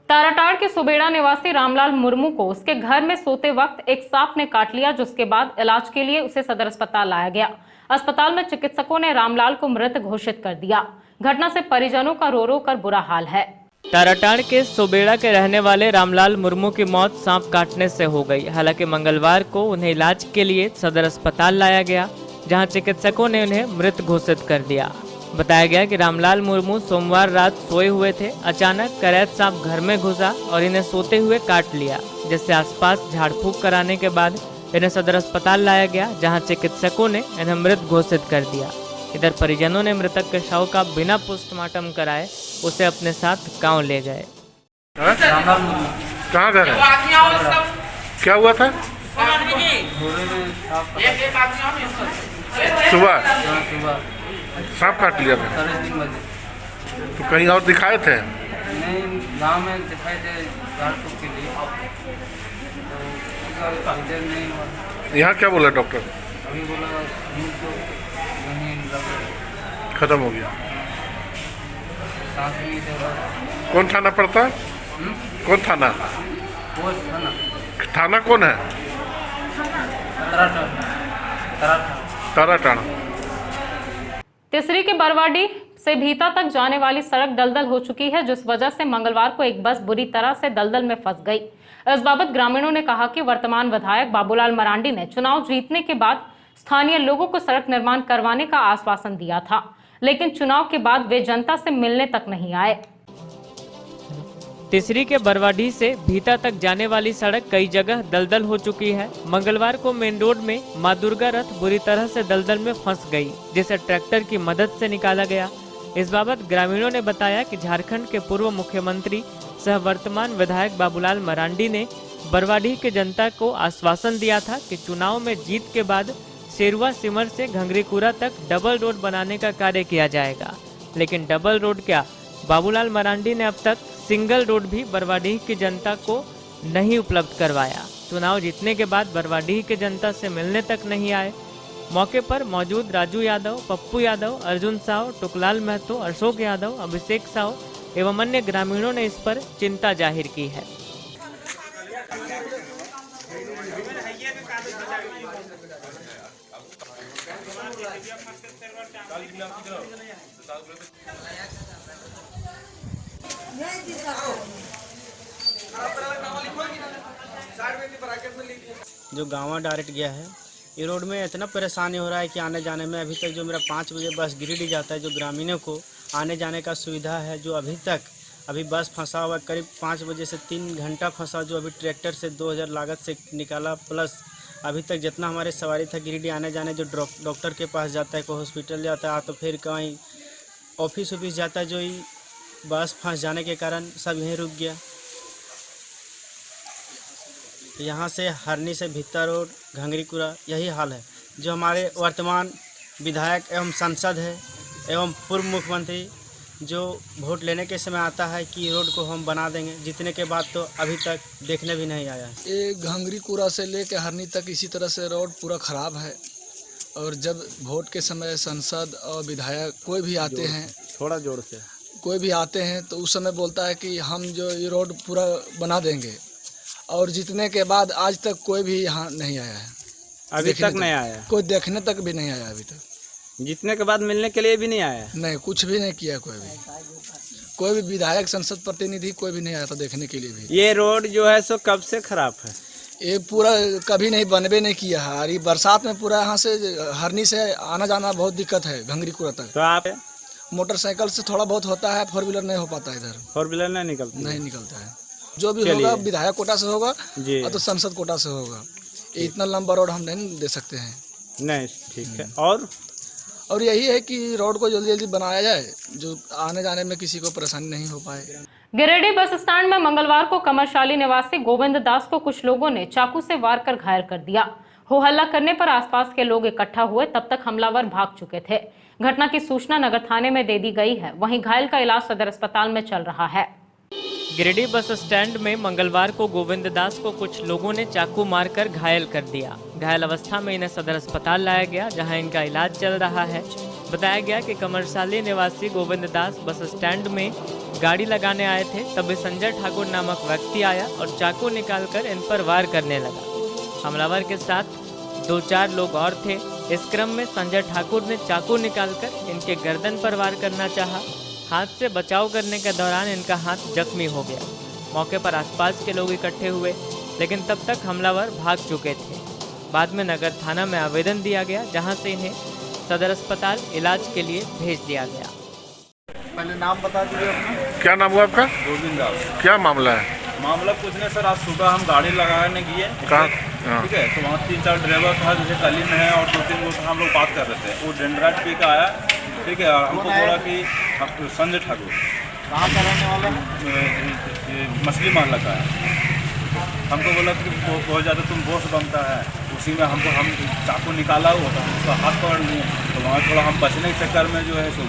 ताराटाड़ के सुबेड़ा निवासी रामलाल मुर्मू को उसके घर में सोते वक्त एक सांप ने काट लिया, जिसके बाद इलाज के लिए उसे सदर अस्पताल लाया गया। अस्पताल में चिकित्सकों ने रामलाल को मृत घोषित कर दिया। घटना से परिजनों का रो रो कर बुरा हाल है। ताराटाड़ के सोबेड़ा के रहने वाले रामलाल मुर्मू की मौत सांप काटने से हो गई। हालांकि मंगलवार को उन्हें इलाज के लिए सदर अस्पताल लाया गया, जहां चिकित्सकों ने उन्हें मृत घोषित कर दिया। बताया गया कि रामलाल मुर्मू सोमवार रात सोए हुए थे। अचानक करैत सांप घर में घुसा और इन्हें सोते हुए काट लिया, जिससे आसपास झाड़ फूक कराने के बाद इन्हें सदर अस्पताल लाया गया, जहां चिकित्सकों ने इन्हें मृत घोषित कर दिया। इधर परिजनों ने मृतक के शव का बिना पोस्टमार्टम कराए उसे अपने साथ गांव ले गए। कहाँ घर है? क्या हुआ था? सुबह सांप काट लिया था। तो कहीं और दिखाए थे? नहीं, गांव में दिखाए थे झाड़ फूक के लिए, तो नहीं हुआ। यहाँ क्या बोला डॉक्टर? अभी बोला तो वहीं खत्म हो गया। सांस भी दे। कौन थाना पड़ता है? कौन थाना? थाना कौन है? ताराटाड़। तिसरी के बरवाडी से भीता तक जाने वाली सड़क दलदल हो चुकी है, जिस वजह से मंगलवार को एक बस बुरी तरह से दलदल में फंस गई। इस बाबत ग्रामीणों ने कहा कि वर्तमान विधायक बाबूलाल मरांडी ने चुनाव जीतने के बाद स्थानीय लोगों को सड़क निर्माण करवाने का आश्वासन दिया था, लेकिन चुनाव के बाद वे जनता से मिलने तक नहीं आए। तिसरी के बरवाडी से भीता तक जाने वाली सड़क कई जगह दलदल हो चुकी है। मंगलवार को मेन रोड में मां दुर्गा रथ बुरी तरह से दलदल में फंस गई, जिसे ट्रैक्टर की मदद से निकाला गया। इस बाबत ग्रामीणों ने बताया कि झारखंड के पूर्व मुख्यमंत्री सह वर्तमान विधायक बाबूलाल मरांडी ने बरवाडी की जनता को आश्वासन दिया था कि चुनाव में जीत के बाद शेरुआ सिमर से घंगरीकुरा तक डबल रोड बनाने का कार्य किया जाएगा, लेकिन डबल रोड क्या, बाबूलाल मरांडी ने अब तक सिंगल रोड भी बरवाडीह की जनता को नहीं उपलब्ध करवाया। चुनाव जीतने के बाद बरवाडीह की जनता से मिलने तक नहीं आए। मौके पर मौजूद राजू यादव, पप्पू यादव, अर्जुन साव, टुकलाल महतो, अशोक यादव, अभिषेक साव एवं अन्य ग्रामीणों ने इस पर चिंता जाहिर की है। जो गाँव डायरेक्ट गया है, ये रोड में इतना परेशानी हो रहा है कि आने जाने में अभी तक जो मेरा 5 बजे बस गिरिडीह जाता है, जो ग्रामीणों को आने जाने का सुविधा है, जो अभी बस फंसा हुआ करीब 5 बजे से 3 घंटा फंसा, जो अभी ट्रैक्टर से 2000 लागत से निकाला, प्लस अभी तक जितना हमारे सवारी था गिरिडीह आने जाने, जो डॉक्टर के पास जाता है, कोई हॉस्पिटल जाता है, तो फिर कहीं ऑफिस जाता है, जो बस फंस जाने के कारण सब यहीं रुक गया। यहाँ से हरनी से भित्ता रोड, घंगरीकुरा, यही हाल है। जो हमारे वर्तमान विधायक एवं सांसद है एवं पूर्व मुख्यमंत्री जो वोट लेने के समय आता है कि रोड को हम बना देंगे, जीतने के बाद तो अभी तक देखने भी नहीं आया है। ये घंगरीकुरा से लेकर हरनी तक इसी तरह से रोड पूरा ख़राब है, और जब वोट के समय सांसद और विधायक कोई भी आते हैं, थोड़ा जोर से कोई भी आते हैं तो उस समय बोलता है कि हम जो ये रोड पूरा बना देंगे, और जीतने के बाद आज तक कोई भी यहाँ नहीं आया है। अभी तक नहीं आया, कोई देखने तक भी नहीं आया अभी तक। जीतने के बाद मिलने के लिए भी नहीं आया? नहीं, कुछ भी नहीं किया कोई भी विधायक, संसद प्रतिनिधि कोई भी नहीं आया था देखने के लिए भी। ये रोड जो है सो कब से खराब है? ये पूरा कभी नहीं बनबे नहीं किया है, और ये बरसात में पूरा यहाँ से हरनी से आना जाना बहुत दिक्कत है घंगरीकुरा तक। तो आप मोटरसाइकिल से थोड़ा बहुत होता है, 4 व्हीलर नहीं हो पाता इधर। 4 व्हीलर नहीं निकलता है। जो भी होगा विधायक कोटा से होगा या तो संसद कोटा से होगा। ये इतना लंबा रोड हम नहीं दे सकते हैं। नहीं, ठीक है। और यही है कि रोड को जल्दी जल्दी बनाया जाए, जो आने जाने में किसी को परेशानी नहीं हो पाए। गिरिडीह बस स्टैंड में मंगलवार को कमरशाली निवासी गोविंद दास को कुछ लोगों ने चाकू से वार कर घायल कर दिया। हो हल्ला करने पर आसपास के लोग इकट्ठा हुए, तब तक हमलावर भाग चुके थे। घटना की सूचना नगर थाने में दे दी गई है। वहीं घायल का इलाज सदर अस्पताल में चल रहा है। गिरिडीह बस स्टैंड में मंगलवार को गोविंद दास को कुछ लोगों ने चाकू मारकर घायल कर दिया। घायल अवस्था में इन्हें सदर अस्पताल लाया गया, जहां इनका इलाज चल रहा है। बताया गया कि कमरसाली निवासी गोविंद दास बस स्टैंड में गाड़ी लगाने आए थे, तभी संजय ठाकुर नामक व्यक्ति आया और चाकू निकालकर इन पर वार करने लगा। हमलावर के साथ 2-4 लोग और थे। इस क्रम में संजय ठाकुर ने चाकू निकालकर इनके गर्दन पर वार करना चाहा। हाथ से बचाव करने के दौरान इनका हाथ जख्मी हो गया। मौके पर आसपास के लोग इकट्ठे हुए, लेकिन तब तक हमलावर भाग चुके थे। बाद में नगर थाना में आवेदन दिया गया, जहां से इन्हें सदर अस्पताल इलाज के लिए भेज दिया गया। पहले नाम बता दीजिए अपना। क्या नाम हुआ आपका? गोविंद दास। क्या मामला है? मामला कुछ नहीं सर, आज सुबह हम गाड़ी लगाने गए, ठीक है, तो वहाँ 3-4 ड्राइवर था, जैसे कली में है, और 2-3 लोग हम लोग बात कर रहे थे। वो डेंडराइट पी का आया, ठीक है, और हमको बोला कि संजय ठाकुर कहाँ का रहने वाला? मछली मारला का है। हमको बोला कि बहुत ज़्यादा तुम बोस बनता है, उसी में हम चाकू निकाला हुआ था, उसका हाथ पकड़ लिए। तो वहाँ थोड़ा हम बचने के चक्कर में जो है सो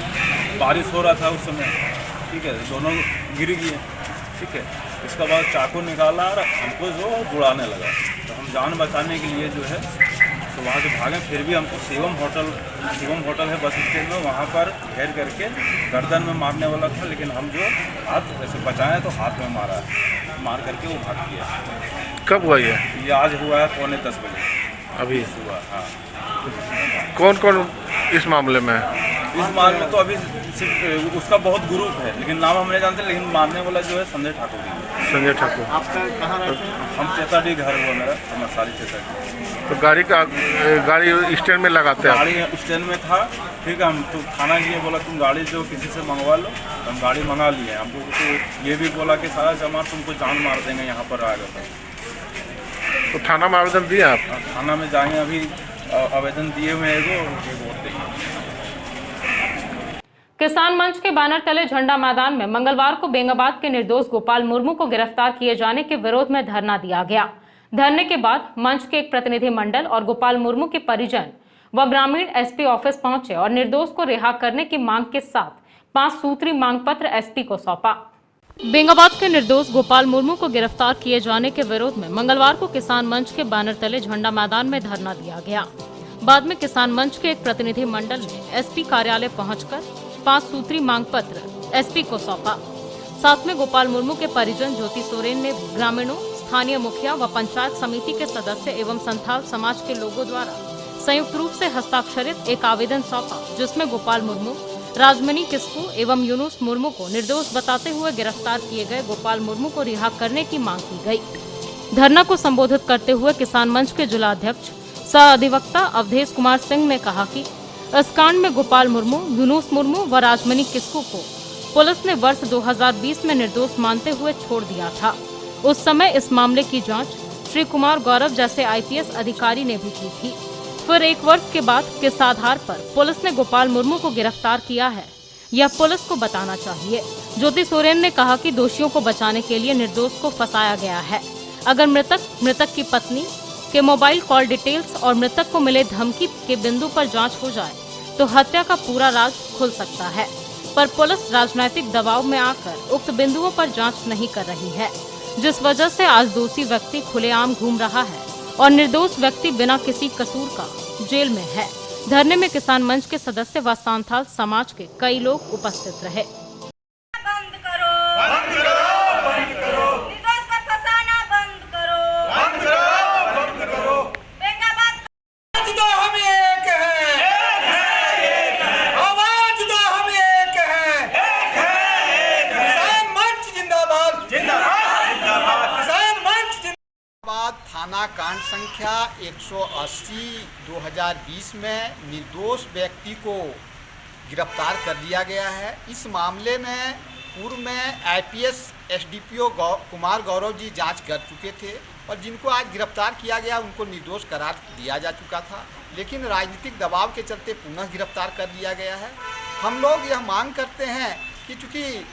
बारिश हो रहा था उस समय, ठीक है, दोनों गिर गए, ठीक है। इसके बाद चाकू निकाला और हमको जो बुड़ाने लगा, तो हम जान बचाने के लिए जो है तो वहाँ से भागे। फिर भी हमको शिवम होटल है बस स्टैंड में, वहाँ पर घेर करके गर्दन में मारने वाला था, लेकिन हम जो हाथ ऐसे बचाए तो हाथ में मार करके वो भाग गया। कब हुआ ये? आज हुआ है 9:45 बजे अभी हुआ। हाँ। कौन कौन इस मामले में? इस मामले में तो अभी सिर्फ उसका बहुत ग्रुप है, लेकिन नाम हम नहीं जानते। लेकिन मारने वाला जो है संजय ठाकुर जी। संजय ठाकुर। आपका कहाँ रहते हैं? हम चेताडी घर हुआ मेरा, कमरसाली चेताडी। तो गाड़ी स्टैंड में लगाते हैं? गाड़ी स्टैंड में था, ठीक है। हम तो थाना गए, बोला तुम गाड़ी जो किसी से मंगवा लो, तो हम गाड़ी मंगा लिए। हमको तो ये भी बोला कि सारा जमा तुमको जान मार देंगे यहाँ पर आएगा। तो थाना में आवेदन दिए आप? थाना में जाएंगे, अभी आवेदन दिए हुए हैं, वोट देंगे। किसान मंच के बैनर तले झंडा मैदान में मंगलवार को बेंगाबाद के निर्दोष गोपाल मुर्मू को गिरफ्तार किए जाने के विरोध में धरना दिया गया। धरने के बाद मंच के एक प्रतिनिधि मंडल और गोपाल मुर्मू के परिजन व ग्रामीण एसपी ऑफिस पहुंचे और निर्दोष को रिहा करने की मांग के साथ 5 सूत्री मांग पत्र एसपी को सौंपा। बेंगाबाद के निर्दोष गोपाल मुर्मू को गिरफ्तार किए जाने के विरोध में मंगलवार को किसान मंच के बैनर तले झंडा मैदान में धरना दिया गया। बाद में किसान मंच के एक प्रतिनिधि मंडल ने एसपी कार्यालय पहुंचकर 5 सूत्री मांग पत्र एसपी को सौंपा। साथ में गोपाल मुर्मू के परिजन ज्योति सोरेन ने ग्रामीणों, स्थानीय मुखिया व पंचायत समिति के सदस्य एवं संथाल समाज के लोगों द्वारा संयुक्त रूप से हस्ताक्षरित एक आवेदन सौंपा, जिसमें गोपाल मुर्मू, राजमणि किस्कू एवं यूनुस मुर्मू को निर्दोष बताते हुए गिरफ्तार किए गए गोपाल मुर्मू को रिहा करने की मांग की गई। धरना को संबोधित करते हुए किसान मंच के जिला अध्यक्ष सह अधिवक्ता अवधेश कुमार सिंह ने कहा कि इस कांड में गोपाल मुर्मू, यूनुस मुर्मू व राजमणि किस्कू को पुलिस ने वर्ष 2020 में निर्दोष मानते हुए छोड़ दिया था। उस समय इस मामले की जांच श्री कुमार गौरव जैसे आईपीएस अधिकारी ने भी की थी। फिर 1 वर्ष के बाद किस आधार पर पुलिस ने गोपाल मुर्मू को गिरफ्तार किया है, यह पुलिस को बताना चाहिए। ज्योति सोरेन ने कहा कि दोषियों को बचाने के लिए निर्दोष को फंसाया गया है। अगर मृतक की पत्नी के मोबाइल कॉल डिटेल्स और मृतक को मिले धमकी के बिंदु पर जांच हो जाए तो हत्या का पूरा राज खुल सकता है, पर पुलिस राजनीतिक दबाव में आकर उक्त बिंदुओं पर जांच नहीं कर रही है, जिस वजह से आज दोषी व्यक्ति खुलेआम घूम रहा है और निर्दोष व्यक्ति बिना किसी कसूर का जेल में है। धरने में किसान मंच के सदस्य व सांथाल समाज के कई लोग उपस्थित रहे। थाना कांड संख्या 180/2020 में निर्दोष व्यक्ति को गिरफ्तार कर लिया गया है। इस मामले में पूर्व में आईपीएस एसडीपीओ कुमार गौरव जी जांच कर चुके थे और जिनको आज गिरफ्तार किया गया उनको निर्दोष करार दिया जा चुका था, लेकिन राजनीतिक दबाव के चलते पुनः गिरफ्तार कर लिया गया है। हम लोग यह मांग करते हैं कि चूँकि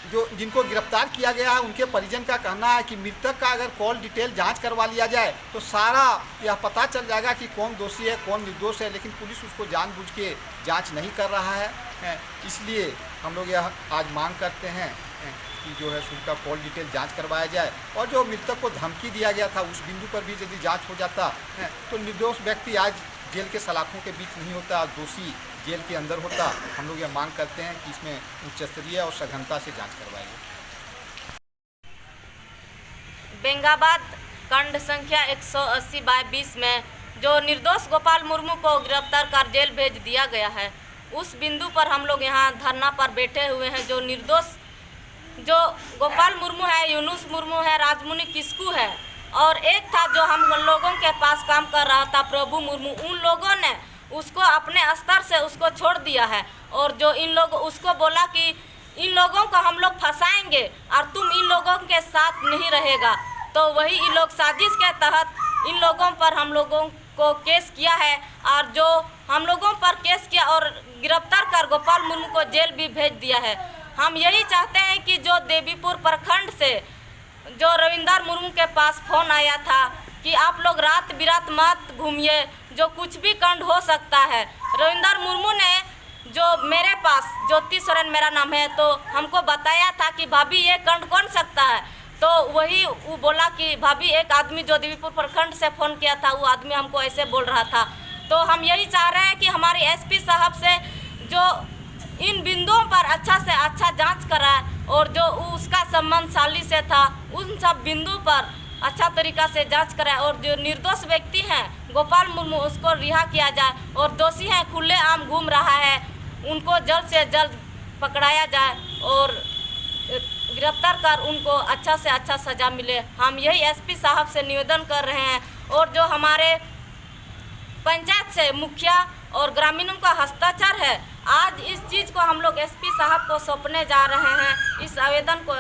जो जिनको गिरफ्तार किया गया है उनके परिजन का कहना है कि मृतक का अगर कॉल डिटेल जांच करवा लिया जाए तो सारा यह पता चल जाएगा कि कौन दोषी है कौन निर्दोष है, लेकिन पुलिस उसको जानबूझ के जांच नहीं कर रहा है। इसलिए हम लोग यह आज मांग करते हैं कि जो है उनका कॉल डिटेल जांच करवाया जाए और जो मृतक को धमकी दिया गया था उस बिंदु पर भी यदि जाँच हो जाता तो निर्दोष व्यक्ति आज जेल के सलाखों के बीच नहीं होता, दोषी जेल के अंदर होता। हम लोग यह मांग करते हैं कि इसमें उच्च स्तरीय और सघनता से जांच करवाई जाए। बेंगाबाद कांड संख्या 180/20 में जो निर्दोष गोपाल मुर्मू को गिरफ्तार कर जेल भेज दिया गया है, उस बिंदु पर हम लोग यहाँ धरना पर बैठे हुए हैं। जो निर्दोष जो गोपाल मुर्मू है, यूनुस मुर्मू है, राजमुनि किस्कू है और एक था जो हम लोगों के पास काम कर रहा था प्रभु मुर्मू, उन लोगों ने उसको अपने स्तर से उसको छोड़ दिया है और जो इन लोग उसको बोला कि इन लोगों को हम लोग फंसाएंगे और तुम इन लोगों के साथ नहीं रहेगा, तो वही इन लोग साजिश के तहत इन लोगों पर हम लोगों को केस किया है और जो हम लोगों पर केस किया और गिरफ्तार कर गोपाल मुर्मू को जेल भी भेज दिया है। हम यही चाहते हैं कि जो देवीपुर प्रखंड से जो रविंदर मुर्मू के पास फ़ोन आया था कि आप लोग रात बिरात मत घूमिए, जो कुछ भी कांड हो सकता है। रविंदर मुर्मू ने जो मेरे पास ज्योति सोरेन मेरा नाम है तो हमको बताया था कि भाभी ये कांड कौन सकता है, तो वही वो बोला कि भाभी एक आदमी जो देवीपुर प्रखंड से फ़ोन किया था वो आदमी हमको ऐसे बोल रहा था। तो हम यही चाह रहे हैं कि हमारे एसपी साहब से जो इन बिंदुओं पर अच्छा से अच्छा जांच कराए और जो उसका संबंध साली से था उन सब बिंदु पर अच्छा तरीका से जांच कराए और जो निर्दोष व्यक्ति हैं गोपाल मुर्मू उसको रिहा किया जाए और दोषी हैं खुलेआम घूम रहा है उनको जल्द से जल्द पकड़ाया जाए और गिरफ्तार कर उनको अच्छा से अच्छा सज़ा मिले। हम यही एसपी साहब से निवेदन कर रहे हैं और जो हमारे पंचायत से मुखिया और ग्रामीणों का हस्ताक्षर है, आज इस चीज़ को हम लोग एसपी साहब को सौंपने जा रहे हैं। इस आवेदन को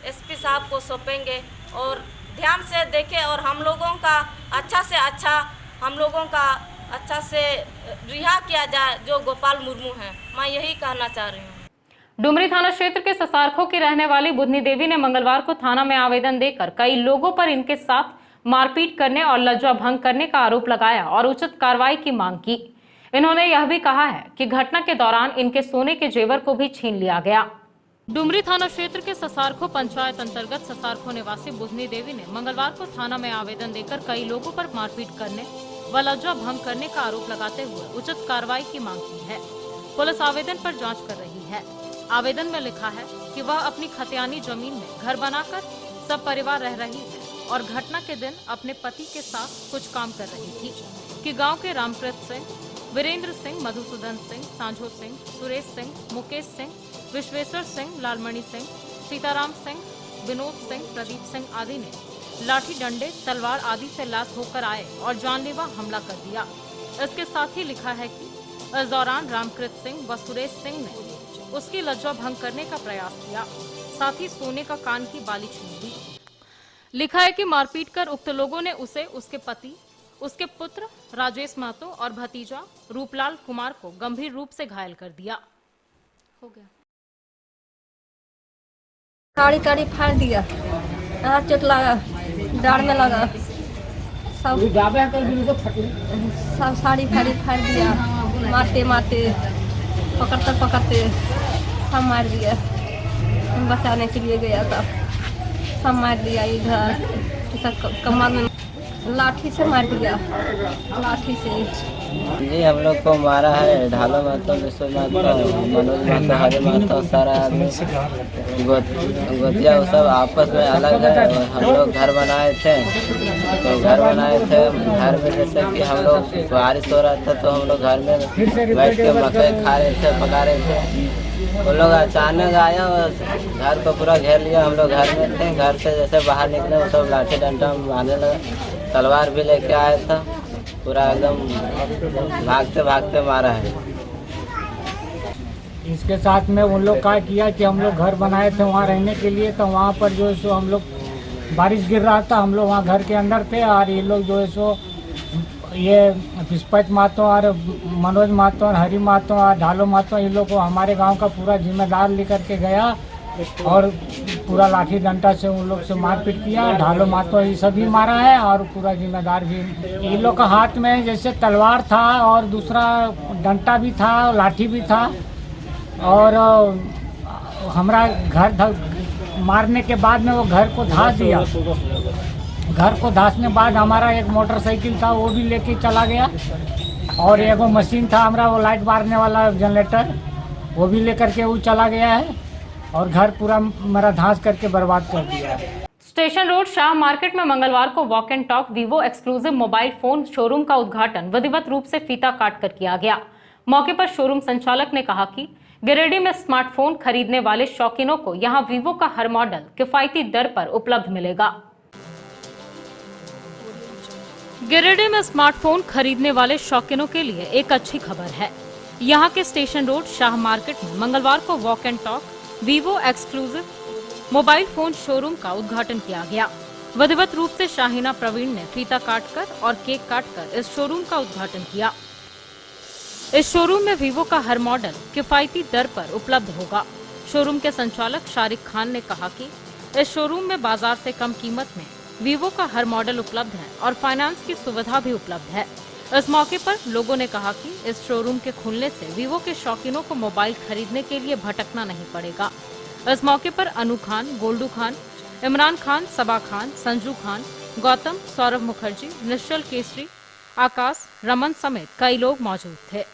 एसपी साहब को सौंपेंगे और ध्यान से देखें और हम लोगों का अच्छा से रिहा किया जाए जो गोपाल मुर्मू हैं। मैं यही कहना चाह रही हूँ। डुमरी थाना क्षेत्र के ससारखों की रहने वाली बुधनी देवी ने मंगलवार को थाना में आवेदन देकर कई लोगों पर इनके साथ मारपीट करने और लज्जा भंग करने का आरोप लगाया और उचित कार्रवाई की मांग की। इन्होंने यह भी कहा है कि घटना के दौरान इनके सोने के जेवर को भी छीन लिया गया। डुमरी थाना क्षेत्र के ससारखों पंचायत अंतर्गत ससारखों निवासी बुधनी देवी ने मंगलवार को थाना में आवेदन देकर कई लोगों पर मारपीट करने व लज्जा भंग करने का आरोप लगाते हुए उचित कार्रवाई की मांग की है। पुलिस आवेदन पर जांच कर रही है। आवेदन में लिखा है कि वह अपनी खतियानी जमीन में घर बनाकर सब परिवार रह रही है और घटना के दिन अपने पति के साथ कुछ काम कर रही थी कि गांव के रामकृत सिंह, वीरेंद्र सिंह, मधुसूदन सिंह, सांझो सिंह, सुरेश सिंह, मुकेश सिंह, विश्वेश्वर सिंह, लालमणि सिंह, सीताराम सिंह, विनोद सिंह, प्रदीप सिंह आदि ने लाठी डंडे तलवार आदि से लैस होकर आए और जानलेवा हमला कर दिया। इसके साथ ही लिखा है कि इस दौरान रामकृत सिंह व सुरेश सिंह ने उसकी लज्जा भंग करने का प्रयास किया, साथ ही सोने का कान की बाली छीन ली। लिखा है कि मारपीट कर उक्त लोगों ने उसे, उसके पति, उसके पुत्र राजेश महतो और भतीजा रूपलाल कुमार को गंभीर रूप से घायल कर दिया। हो गया। काड़ी फाड़ दिया, चोट लगा, डाढ़ में लगा, सब साड़ी फाड़ दिया, मारते पकड़ते सब मार दिया। बचाने के लिए गया था, सब मार दिया। इधर कमर में लाठी से मार दिया, लाठी से। जी हम लोग को मारा है ढालो महतो, विश्व महतो, मनोज महतो, हरे महतो, सारा आदमी गोतिया वो सब आपस में अलग है। हम लोग घर बनाए थे तो घर में जैसे कि हम लोग बारिश हो रहा था तो हम लोग घर में बैठ के मकई खा रहे थे, पका रहे थे। वो लोग अचानक आया और घर को पूरा घेर लिया। हम लोग घर में थे, घर से जैसे बाहर निकले वो सब लाठी डंडा मारने लगा, तलवार भी लेके आया था। पूरा एकदम भागते भागते मारा है। इसके साथ में उन लोग क्या किया कि हम लोग घर बनाए थे वहाँ रहने के लिए, तो वहाँ पर जो है सो हम लोग बारिश गिर रहा था, हम लोग वहाँ घर के अंदर थे और ये लोग जो है सो ये पुष्पत महतो और मनोज महतो और हरि महतो और ढालो महतो, इन लोग को हमारे गांव का पूरा जिम्मेदार लेकर के गया और पूरा लाठी डंडा से उन लोग से मारपीट किया। ढालो महतो ये सभी मारा है और पूरा जिम्मेदार भी। इन लोग का हाथ में जैसे तलवार था और दूसरा डंडा भी था, लाठी भी था और हमारा घर मारने के बाद में वो घर को धंस दिया। घर को धंसने बाद हमारा एक मोटरसाइकिल था वो भी लेके चला गया और एक वो मशीन था हमारा वो लाइट मारने वाला जनरेटर, वो भी लेकर के वो चला गया है और घर पूरा मेरा धंस करके बर्बाद कर दिया है। स्टेशन रोड शाह मार्केट में मंगलवार को walk and talk Vivo exclusive mobile phone showroom का उद्घाटन विधिवत रूप से फीता काट कर किया गया। मौके पर शोरूम संचालक ने कहा कि गिरिडीह में स्मार्टफोन खरीदने वाले शौकीनों को यहां वीवो का हर मॉडल किफायती दर पर उपलब्ध मिलेगा। गिरिडीह में स्मार्टफोन खरीदने वाले शौकीनों के लिए एक अच्छी खबर है। यहां के स्टेशन रोड शाह मार्केट में मंगलवार को walk and talk Vivo exclusive mobile phone showroom का उद्घाटन किया गया। विधिवत रूप से शाहीना प्रवीण ने फीता काटकर और केक काटकर इस शोरूम का उद्घाटन किया। इस शोरूम में वीवो का हर मॉडल किफायती दर पर उपलब्ध होगा। शोरूम के संचालक शारिक खान ने कहा कि इस शोरूम में बाजार से कम कीमत में वीवो का हर मॉडल उपलब्ध है और फाइनेंस की सुविधा भी उपलब्ध है। इस मौके पर लोगों ने कहा कि इस शोरूम के खुलने से वीवो के शौकीनों को मोबाइल खरीदने के लिए भटकना नहीं पड़ेगा। इस मौके पर अनु खान, गोल्डू खान, इमरान खान, सबा खान, संजू खान, गौतम, सौरभ मुखर्जी, निश्चल केसरी, आकाश, रमन समेत कई लोग मौजूद थे।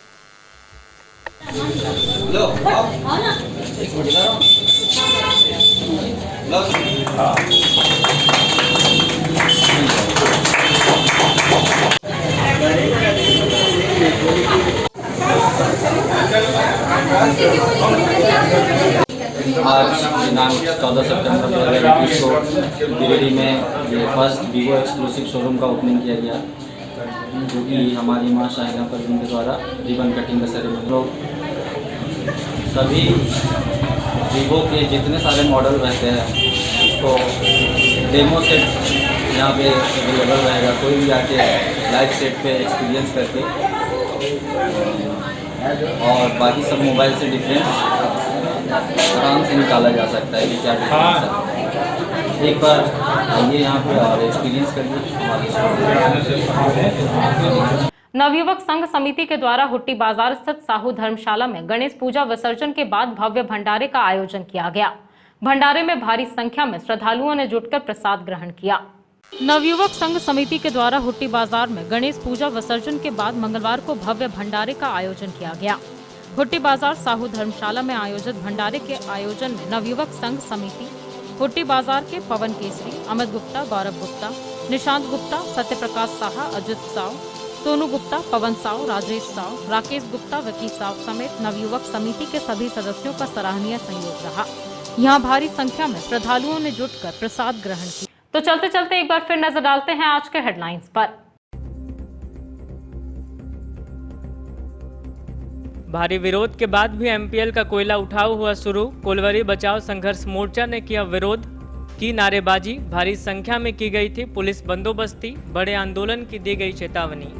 आज दिनांक 14 सितंबर 2021 को गिरिडीह में ये फर्स्ट वीवो एक्सक्लूसिव शोरूम का ओपनिंग किया गया, जो कि हमारी मां शाहीना प्रवीण के द्वारा रिबन कटिंग का सेरेमनी। लोग सभी वीवो के जितने सारे मॉडल रहते हैं उसको डेमो सेट यहाँ पे अवेलेबल रहेगा। कोई भी आके लाइव सेट पे एक्सपीरियंस करके और बाकी सब मोबाइल से डिफरेंस आराम से निकाला जा सकता है कि क्या डिफरेंस है। एक बार आइए यहाँ पे और एक्सपीरियंस करिए हमारे। नवयुवक संघ समिति के द्वारा हुट्टी बाजार स्थित साहू धर्मशाला में गणेश पूजा विसर्जन के बाद भव्य भंडारे का आयोजन किया गया। भंडारे में भारी संख्या में श्रद्धालुओं ने जुटकर प्रसाद ग्रहण किया। नवयुवक संघ समिति के द्वारा हुट्टी बाजार में गणेश पूजा विसर्जन के बाद मंगलवार को भव्य भंडारे का आयोजन किया गया। हुट्टी बाजार साहू धर्मशाला में आयोजित भंडारे के आयोजन में नवयुवक संघ समिति हुट्टी बाजार के पवन केसरी, अमित गुप्ता, गौरव गुप्ता, निशांत गुप्ता, सत्य प्रकाश साहा, अजित साव, सोनू गुप्ता, पवन साव, राजेश साव, राकेश गुप्ता, विकी साव समेत नवयुवक समिति के सभी सदस्यों का सराहनीय सहयोग रहा। यहाँ भारी संख्या में श्रद्धालुओं ने जुटकर प्रसाद ग्रहण किया। तो चलते चलते एक बार फिर नजर डालते हैं आज के हेडलाइंस पर। भारी विरोध के बाद भी एमपीएल का कोयला उठाव हुआ शुरू। कोलवरी बचाओ संघर्ष मोर्चा ने किया विरोध की नारेबाजी। भारी संख्या में की गई थी पुलिस बंदोबस्ती। बड़े आंदोलन की दी गई चेतावनी।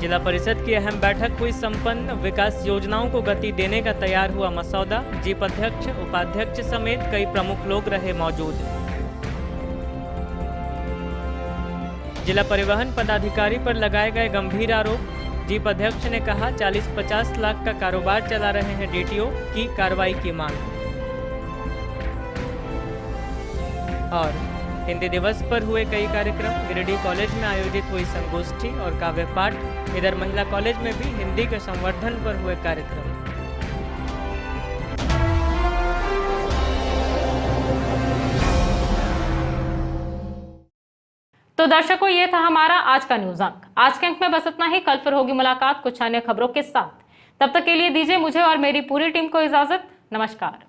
जिला परिषद की अहम बैठक हुई संपन्न। विकास योजनाओं को गति देने का तैयार हुआ मसौदा। जीप अध्यक्ष, उपाध्यक्ष समेत कई प्रमुख लोग रहे मौजूद। जिला परिवहन पदाधिकारी पर लगाए गए गंभीर आरोप। जीप अध्यक्ष ने कहा 40-50 लाख का कारोबार चला रहे हैं डीटीओ की कार्रवाई की मांग। और हिंदी दिवस पर हुए कई कार्यक्रम। गिरिडीह कॉलेज में आयोजित हुई संगोष्ठी और काव्य पाठ। इधर महिला कॉलेज में भी हिंदी के संवर्धन पर हुए कार्यक्रम। तो दर्शकों, ये था हमारा आज का न्यूज अंक। आज के अंक में बस इतना ही। कल फिर होगी मुलाकात कुछ अन्य खबरों के साथ। तब तक के लिए दीजिए मुझे और मेरी पूरी टीम को इजाजत। नमस्कार।